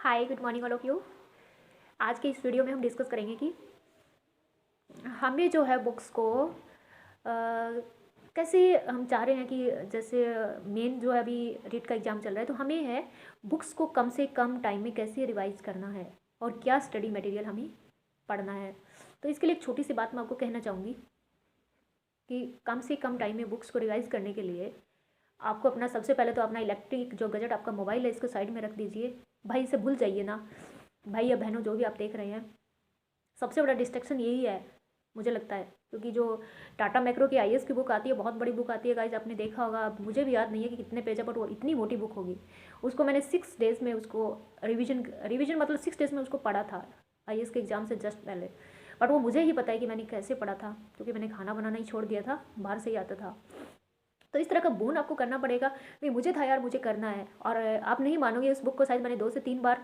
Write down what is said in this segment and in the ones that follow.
Hi, good morning all of you. आज के इस वीडियो में हम डिस्कस करेंगे कि हमें जो है बुक्स को कैसे हम चाह रहे हैं कि जैसे मेन जो है अभी रीट का एग्ज़ाम चल रहा है, तो हमें है बुक्स को कम से कम टाइम में कैसे रिवाइज करना है और क्या स्टडी मटेरियल हमें पढ़ना है। तो इसके लिए एक छोटी सी बात मैं आपको कहना चाहूँगी कि कम से कम टाइम में बुक्स को रिवाइज करने के लिए आपको अपना सबसे पहले तो अपना इलेक्ट्रिक जो गजट आपका मोबाइल है इसको साइड में रख दीजिए। भाई इसे भूल जाइए ना, भाई या बहनों जो भी आप देख रहे हैं। सबसे बड़ा डिस्ट्रैक्शन यही है मुझे लगता है, क्योंकि जो टाटा मैक्रो की आईएएस की बुक आती है, बहुत बड़ी बुक आती है गाइज, आपने देखा होगा। अब मुझे भी याद नहीं है कि कितने पेज है, बट वो इतनी मोटी बुक होगी। उसको मैंने 6 डेज़ में उसको रिविजन मतलब 6 डेज़ में उसको पढ़ा था आईएएस के एग्ज़ाम से जस्ट पहले। बट वो मुझे ही पता है कि मैंने कैसे पढ़ा था, क्योंकि मैंने खाना बनाना ही छोड़ दिया था, बाहर से ही आता था। तो इस तरह का बोन आपको करना पड़ेगा। नहीं मुझे था यार, मुझे करना है। और आप नहीं मानोगे, उस बुक को शायद मैंने 2 से 3 बार,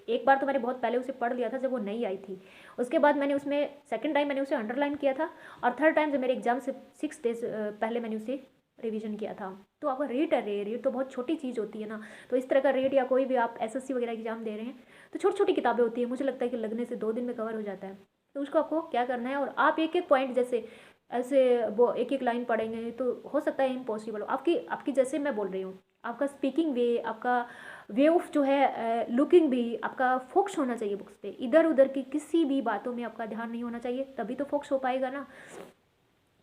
एक बार तो मैंने बहुत पहले उसे पढ़ लिया था जब वो नई आई थी। उसके बाद मैंने उसमें सेकंड टाइम मैंने उसे अंडरलाइन किया था, और थर्ड टाइम जब मेरे एग्जाम से 6 डेज पहले मैंने उसे रिवीजन किया था। तो आपका रेट है, रेट तो बहुत छोटी चीज़ होती है ना। तो इस तरह का रेट, या कोई भी आप एसएससी वगैरह एग्जाम दे रहे हैं तो छोटी छोटी किताबें होती है, मुझे लगता है कि लगने से 2 दिन में कवर हो जाता है। तो उसको आपको क्या करना है, और आप एक एक पॉइंट जैसे ऐसे वो एक एक लाइन पढ़ेंगे तो हो सकता है इम्पॉसिबल हो। आपकी आपकी जैसे मैं बोल रही हूँ, आपका स्पीकिंग वे, आपका वे ऑफ जो है लुकिंग भी, आपका फोकस होना चाहिए बुक्स पे। इधर उधर की किसी भी बातों में आपका ध्यान नहीं होना चाहिए, तभी तो फोकस हो पाएगा ना।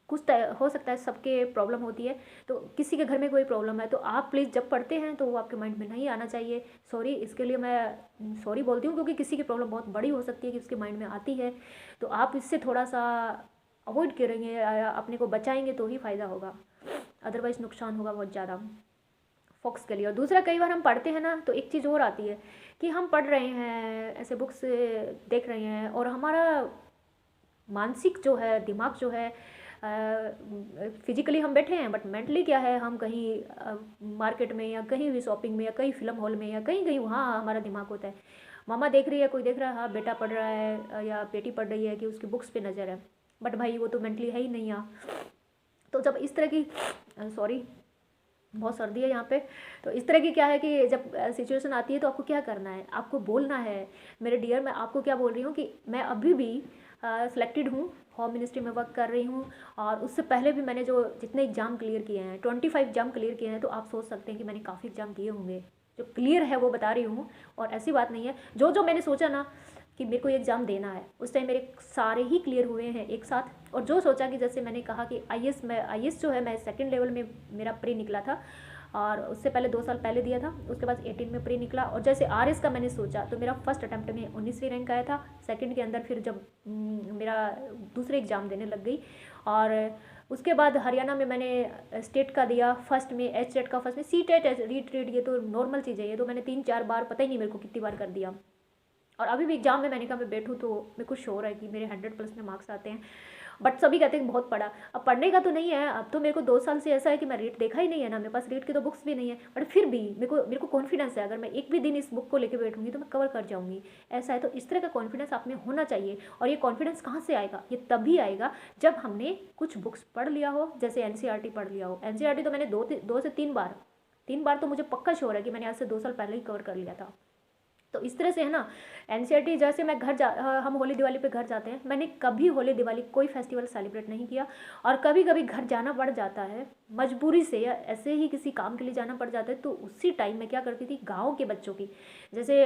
कुछ हो सकता है सबके प्रॉब्लम होती है, तो किसी के घर में कोई प्रॉब्लम है तो आप प्लीज़ जब पढ़ते हैं तो वो आपके माइंड में नहीं आना चाहिए। सॉरी, इसके लिए मैं सॉरी बोलती हूँ, क्योंकि किसी की प्रॉब्लम बहुत बड़ी हो सकती है कि उसके माइंड में आती है। तो आप इससे थोड़ा सा अवॉइड करेंगे या अपने को बचाएंगे तो ही फ़ायदा होगा, अदरवाइज़ नुकसान होगा बहुत ज़्यादा फोकस के लिए। और दूसरा, कई बार हम पढ़ते हैं ना तो एक चीज़ और आती है कि हम पढ़ रहे हैं, ऐसे बुक्स देख रहे हैं, और हमारा मानसिक जो है, दिमाग जो है, फिजिकली हम बैठे हैं, बट मेंटली क्या है, हम कहीं मार्केट में या कहीं भी शॉपिंग में या कहीं फिल्म हॉल में या कहीं कहीं वहाँ हमारा दिमाग होता है। मामा देख रही है, कोई देख रहा है, हाँ बेटा पढ़ रहा है या बेटी पढ़ रही है, कि उसकी बुक्स पे नज़र है, बट भाई वो तो मेंटली है ही नहीं यहाँ। तो जब इस तरह की सॉरी, बहुत सर्दी है यहाँ पे। तो इस तरह की क्या है कि जब सिचुएशन आती है तो आपको क्या करना है, आपको बोलना है। मेरे डियर, मैं आपको क्या बोल रही हूँ कि मैं अभी भी सिलेक्टेड हूँ, होम मिनिस्ट्री में वर्क कर रही हूँ। और उससे पहले भी मैंने जो जितने एग्ज़ाम क्लियर किए हैं, 25 एग्ज़ाम क्लियर किए हैं, तो आप सोच सकते हैं कि मैंने काफ़ी एग्ज़ाम दिए होंगे। जो क्लियर है वो बता रही हूँ, और ऐसी बात नहीं है जो जो मैंने सोचा ना कि मेरे को ये एग्ज़ाम देना है, उस टाइम मेरे सारे ही क्लियर हुए हैं एक साथ। और जो सोचा कि जैसे मैंने कहा कि आईएएस जो है, मैं सेकंड लेवल में मेरा प्री निकला था, और उससे पहले 2 साल पहले दिया था, उसके बाद 18 में प्री निकला। और जैसे आरएस का मैंने सोचा तो मेरा फर्स्ट अटैम्प्ट में 19वीं रैंक आया था, सेकंड के अंदर। फिर जब मेरा दूसरे एग्ज़ाम देने लग गई, और उसके बाद हरियाणा में मैंने स्टेट का दिया, फर्स्ट में एच टेट का, फर्स्ट में सी टेट, रीट रीट, ये तो नॉर्मल चीज़ है, ये तो मैंने 3-4 बार, पता ही नहीं मेरे को कितनी बार कर दिया। और अभी भी एग्जाम में मैंने कहा मैं बैठूँ तो मेरे को श्योर है कि मेरे 100+ में मार्क्स आते हैं। बट सभी कहते हैं बहुत पढ़ा। अब पढ़ने का तो नहीं है, अब तो मेरे को 2 साल से ऐसा है कि मैं रेट देखा ही नहीं है ना, मेरे पास रेट की तो बुक्स भी नहीं है, बट फिर भी मेरे को कॉन्फिडेंस है, अगर मैं एक भी दिन इस बुक को लेकर बैठूंगी तो मैं कवर कर जाऊंगी। ऐसा है, तो इस तरह का कॉन्फिडेंस आप में होना चाहिए। और ये कॉन्फिडेंस कहाँ से आएगा, ये तभी आएगा जब हमने कुछ बुक्स पढ़ लिया हो, जैसे एनसीईआरटी पढ़ लिया हो। एनसीईआरटी तो मैंने 2 से 3 बार तो मुझे पक्का श्योर है कि मैंने आज से 2 साल पहले ही कवर कर लिया था। तो इस तरह से है ना। एनसीईआरटी जैसे मैं हम होली दिवाली पे घर जाते हैं, मैंने कभी होली दिवाली कोई फेस्टिवल सेलिब्रेट नहीं किया। और कभी कभी घर जाना पड़ जाता है मजबूरी से, या ऐसे ही किसी काम के लिए जाना पड़ जाता है, तो उसी टाइम मैं क्या करती थी, गाँव के बच्चों की, जैसे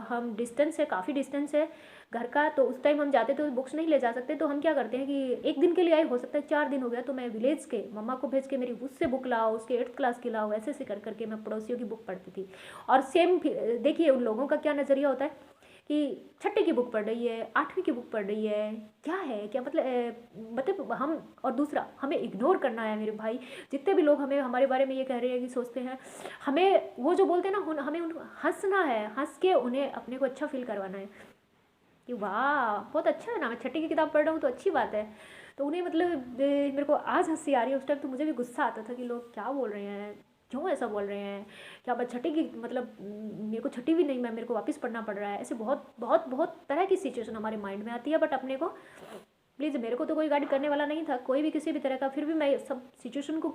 हम डिस्टेंस है, काफ़ी डिस्टेंस है घर का, तो उस टाइम हम जाते तो बुक्स नहीं ले जा सकते, तो हम क्या करते हैं कि एक दिन के लिए आए, हो सकता है 4 दिन हो गया, तो मैं विलेज के मम्मा को भेज के मेरी उससे बुक लाओ, उसके 8th क्लास की लाओ, ऐसे ऐसे कर करके मैं पड़ोसियों की बुक पढ़ती थी। और सेम देखिए उन लोगों का क्या नज़रिया होता है कि छठी की बुक पढ़ रही है, 8वीं की बुक पढ़ रही है, क्या है क्या मतलब हम। और दूसरा, हमें इग्नोर करना है मेरे भाई। जितने भी लोग हमें हमारे बारे में ये कह रहे हैं कि सोचते हैं, हमें वो जो बोलते हैं ना, हमें उनको हंसना है, हंस के उन्हें अपने को अच्छा फील करवाना है कि वाह बहुत अच्छा है ना, मैं छठी की किताब पढ़ रहा हूँ तो अच्छी बात है। तो उन्हें मतलब मेरे को आज हंसी आ रही है, उस टाइम तो मुझे भी गुस्सा आता था कि लोग क्या बोल रहे हैं, क्यों ऐसा बोल रहे हैं, क्या मैं छठी की मतलब मेरे को छठी भी नहीं, मैं मेरे को वापस पढ़ना पड़ रहा है। ऐसे बहुत बहुत बहुत तरह की सिचुएशन हमारे माइंड में आती है, बट अपने को प्लीज़, मेरे को तो कोई गाइड करने वाला नहीं था, कोई भी किसी भी तरह का, फिर भी मैं सब सिचुएशन को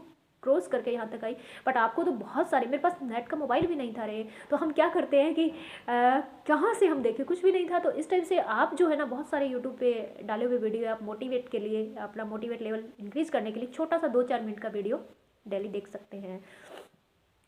क्रॉस करके यहाँ तक आई। बट आपको तो बहुत सारे, मेरे पास नेट का मोबाइल भी नहीं था रे, तो हम क्या करते हैं कि कहाँ से हम देखें, कुछ भी नहीं था। तो इस टाइम से आप जो है ना बहुत सारे यूट्यूब पे डाले हुए वीडियो आप मोटिवेट के लिए, अपना मोटिवेट लेवल इंक्रीज़ करने के लिए छोटा सा 2-4 मिनट का वीडियो डेली देख सकते हैं।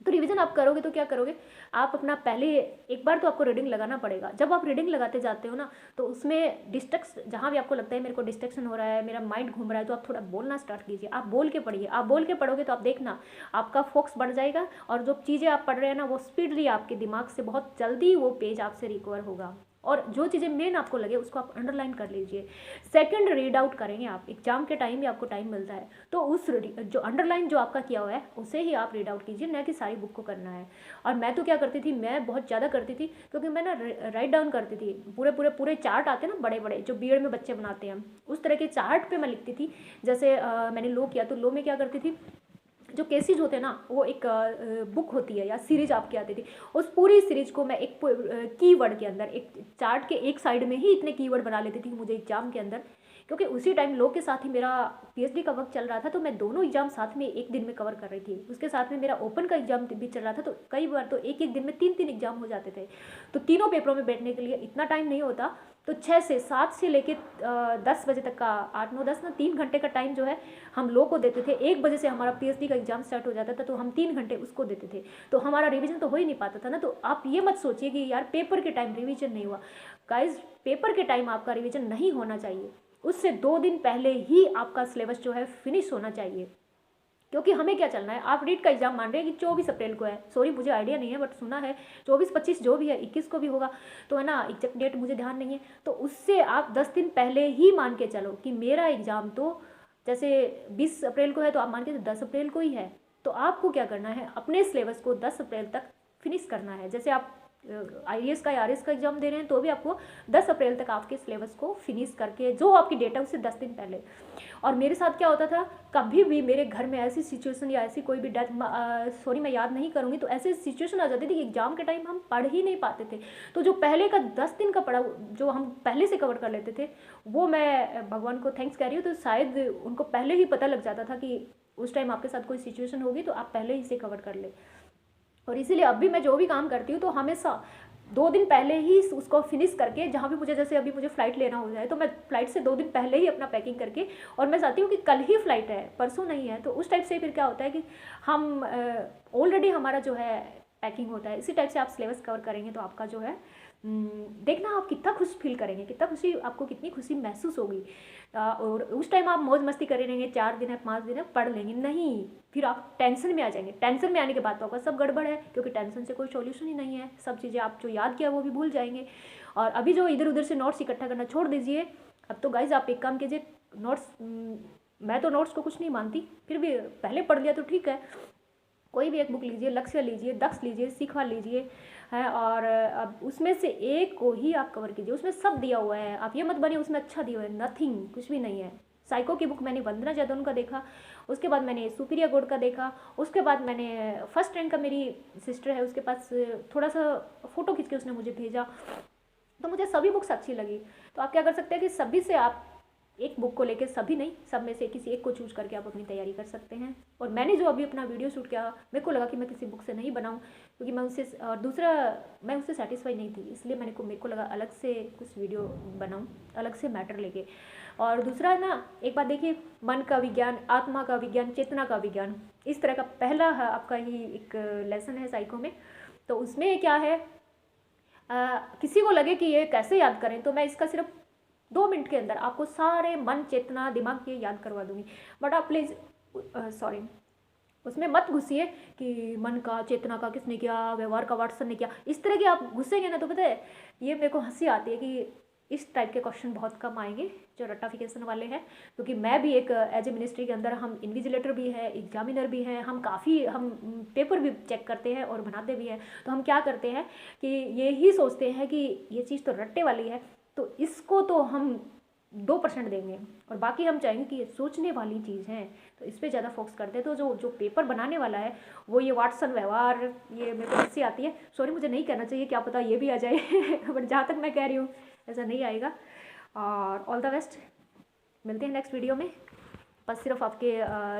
तो रिवीजन आप करोगे तो क्या करोगे, आप अपना पहले एक बार तो आपको रीडिंग लगाना पड़ेगा। जब आप रीडिंग लगाते जाते हो ना तो उसमें डिस्ट्रक्स, जहाँ भी आपको लगता है मेरे को डिस्ट्रक्शन हो रहा है, मेरा माइंड घूम रहा है, तो आप थोड़ा बोलना स्टार्ट कीजिए, आप बोल के पढ़िए। आप बोल के पढ़ोगे तो आप देखना आपका फोकस बढ़ जाएगा, और जो चीज़ें आप पढ़ रहे हैं ना वो स्पीडली आपके दिमाग से बहुत जल्दी वो पेज आपसे रिकवर होगा। और जो चीज़ें मेन आपको लगे उसको आप अंडरलाइन कर लीजिए। सेकंड रीड आउट करेंगे आप, एग्जाम के टाइम भी आपको टाइम मिलता है, तो उस जो अंडरलाइन जो आपका किया हुआ है उसे ही आप रीड आउट कीजिए, न कि सारी बुक को करना है। और मैं तो क्या करती थी, मैं बहुत ज़्यादा करती थी, क्योंकि मैं ना राइट डाउन करती थी, पूरे चार्ट आते हैं ना बड़े बड़े जो बीएड में बच्चे बनाते हैं, उस तरह के चार्ट पे मैं लिखती थी। जैसे मैंने लो किया तो लो में क्या करती थी, जो केसेज होते हैं ना वो एक बुक होती है या सीरीज आपकी आती थी, उस पूरी सीरीज को मैं एक कीवर्ड के अंदर, एक चार्ट के एक साइड में ही इतने कीवर्ड बना लेती थी मुझे एग्जाम के अंदर। क्योंकि उसी टाइम लॉ के साथ ही मेरा पीएचडी का वक्त चल रहा था, तो मैं दोनों एग्जाम साथ में एक दिन में कवर कर रही थी। उसके साथ में मेरा ओपन का एग्जाम भी चल रहा था, तो कई बार तो एक एक दिन में 3-3 एग्जाम हो जाते थे। तो तीनों पेपरों में बैठने के लिए इतना टाइम नहीं होता, तो 6 से 7 से लेके 10 बजे तक का 8, 9, 10 ना 3 घंटे का टाइम जो है हम लोग को देते थे। 1 बजे से हमारा पीएचडी का एग्जाम स्टार्ट हो जाता था, तो हम 3 घंटे उसको देते थे, तो हमारा रिवीजन तो हो ही नहीं पाता था ना। तो आप ये मत सोचिए कि यार पेपर के टाइम रिवीजन नहीं हुआ। गाइज, पेपर के टाइम आपका रिवीजन नहीं होना चाहिए, उससे 2 दिन पहले ही आपका सिलेबस जो है फिनिश होना चाहिए। क्योंकि हमें क्या चलना है, आप रीट का एग्जाम मान रहे हैं कि 24 अप्रैल को है, सॉरी मुझे आइडिया नहीं है, बट सुना है 24-25 जो भी है, 21 को भी होगा, तो है ना, एग्जैक्ट डेट मुझे ध्यान नहीं है। तो उससे आप 10 दिन पहले ही मान के चलो कि मेरा एग्ज़ाम तो जैसे 20 अप्रैल को है, तो आप मान के 10 अप्रैल को ही है। तो आपको क्या करना है, अपने सिलेबस को 10 अप्रैल तक फिनिश करना है। जैसे आप IAS का या RS का एग्जाम दे रहे हैं, तो भी आपको 10 अप्रैल तक आपके सिलेबस को फिनिश करके, जो आपकी डेट है उससे 10 दिन पहले। और मेरे साथ क्या होता था, कभी भी मेरे घर में ऐसी सिचुएशन या ऐसी कोई भी डेथ, सॉरी मैं याद नहीं करूँगी, तो ऐसी सिचुएशन आ जाती थी कि एग्जाम के टाइम हम पढ़ ही नहीं पाते थे। तो जो पहले का 10 दिन का पढ़ा, जो हम पहले से कवर कर लेते थे, वो मैं भगवान को थैंक्स कह रही हूँ। तो शायद उनको पहले ही पता लग जाता था कि उस टाइम आपके साथ कोई सिचुएशन होगी, तो आप पहले ही से कवर कर ले। और इसीलिए अब भी मैं जो भी काम करती हूँ तो हमेशा 2 दिन पहले ही उसको फिनिश करके, जहाँ भी मुझे, जैसे अभी मुझे फ़्लाइट लेना हो जाए तो मैं फ़्लाइट से 2 दिन पहले ही अपना पैकिंग करके, और मैं चाहती हूँ कि कल ही फ़्लाइट है, परसों नहीं है। तो उस टाइप से फिर क्या होता है कि हम ऑलरेडी हमारा जो है पैकिंग होता है। इसी टाइप से आप सिलेबस कवर करेंगे तो आपका जो है देखना आप कितना खुश फील करेंगे, कितना खुशी, आपको कितनी खुशी महसूस होगी। और उस टाइम आप मौज मस्ती करे रहेंगे, 4 दिन है 5 दिन है पढ़ लेंगे नहीं, फिर आप टेंशन में आ जाएंगे। टेंशन में आने के बाद तो आपका सब गड़बड़ है, क्योंकि टेंशन से कोई सॉल्यूशन ही नहीं है। सब चीज़ें आप जो याद किया वो भी भूल जाएंगे। और अभी जो इधर उधर से नोट्स इकट्ठा करना छोड़ दीजिए। अब तो गाइज आप एक काम कीजिए, नोट्स, मैं तो नोट्स को कुछ नहीं मानती, फिर भी पहले पढ़ लिया तो ठीक है, कोई भी एक बुक लीजिए, लक्ष्य लीजिए, दक्ष लीजिए, सीखवा लीजिए, है, और अब उसमें से एक को ही आप कवर कीजिए। उसमें सब दिया हुआ है, आप ये मत बनिए उसमें अच्छा दिया हुआ है, नथिंग, कुछ भी नहीं है। साइको की बुक मैंने वंदना जादौन का देखा, उसके बाद मैंने सुपीरिया गोड का देखा, उसके बाद मैंने फर्स्ट रैंक का, मेरी सिस्टर है उसके पास थोड़ा सा फ़ोटो खींच के उसने मुझे भेजा, तो मुझे सभी बुक्स अच्छी लगी। तो आप क्या कर सकते हैं कि सभी से आप एक बुक को लेकर, सभी नहीं, सब में से किसी एक को चूज करके आप अपनी तैयारी कर सकते हैं। और मैंने जो अभी अपना वीडियो शूट किया, मेरे को लगा कि मैं किसी बुक से नहीं बनाऊं, क्योंकि मैं उससे, और दूसरा मैं उससे सेटिस्फाई नहीं थी, इसलिए मेरे को लगा अलग से कुछ वीडियो बनाऊं, अलग से मैटर लेके। और दूसरा ना, एक बात देखिए, मन का विज्ञान, आत्मा का विज्ञान, चेतना का विज्ञान, इस तरह का पहला आपका ही एक लेसन है साइको में। तो उसमें क्या है, किसी को लगे कि ये कैसे याद करें, तो मैं इसका सिर्फ 2 मिनट के अंदर आपको सारे मन, चेतना, दिमाग के याद करवा दूंगी। बट आप प्लीज़ सॉरी उसमें मत घुसिए कि मन का, चेतना का किसने किया, व्यवहार का वाटसन ने किया, इस तरह के आप घुसेंगे ना तो पता है, ये मेरे को हंसी आती है कि इस टाइप के क्वेश्चन बहुत कम आएंगे जो रट्टाफिकेशन वाले हैं। क्योंकि मैं भी एक एज ए मिनिस्ट्री के अंदर, हम इन्विजिलेटर भी है, एग्जामिनर भी हैं, हम पेपर भी चेक करते हैं और बनाते भी हैं। तो हम क्या करते हैं कि ये ही सोचते हैं कि ये चीज़ तो रट्टे वाली है, तो इसको तो हम 2% देंगे, और बाकी हम चाहेंगे कि ये सोचने वाली चीज़ है, तो इस पर ज़्यादा फोकस करते हैं। तो जो पेपर बनाने वाला है वो ये वाटसन, व्यवहार, ये मेरे को हंसी आती है, सॉरी मुझे नहीं कहना चाहिए, क्या पता ये भी आ जाए बट जहाँ तक मैं कह रही हूँ ऐसा नहीं आएगा। और ऑल द बेस्ट, मिलते हैं नेक्स्ट वीडियो में। बस सिर्फ आपके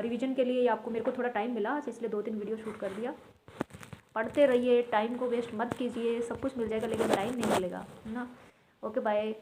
रिवीजन के लिए आपको मेरे को थोड़ा टाइम मिला आज, इसलिए 2-3 वीडियो शूट कर दिया। पढ़ते रहिए, टाइम को वेस्ट मत कीजिए, सब कुछ मिल जाएगा लेकिन टाइम नहीं मिलेगा, है ना। Okay bye.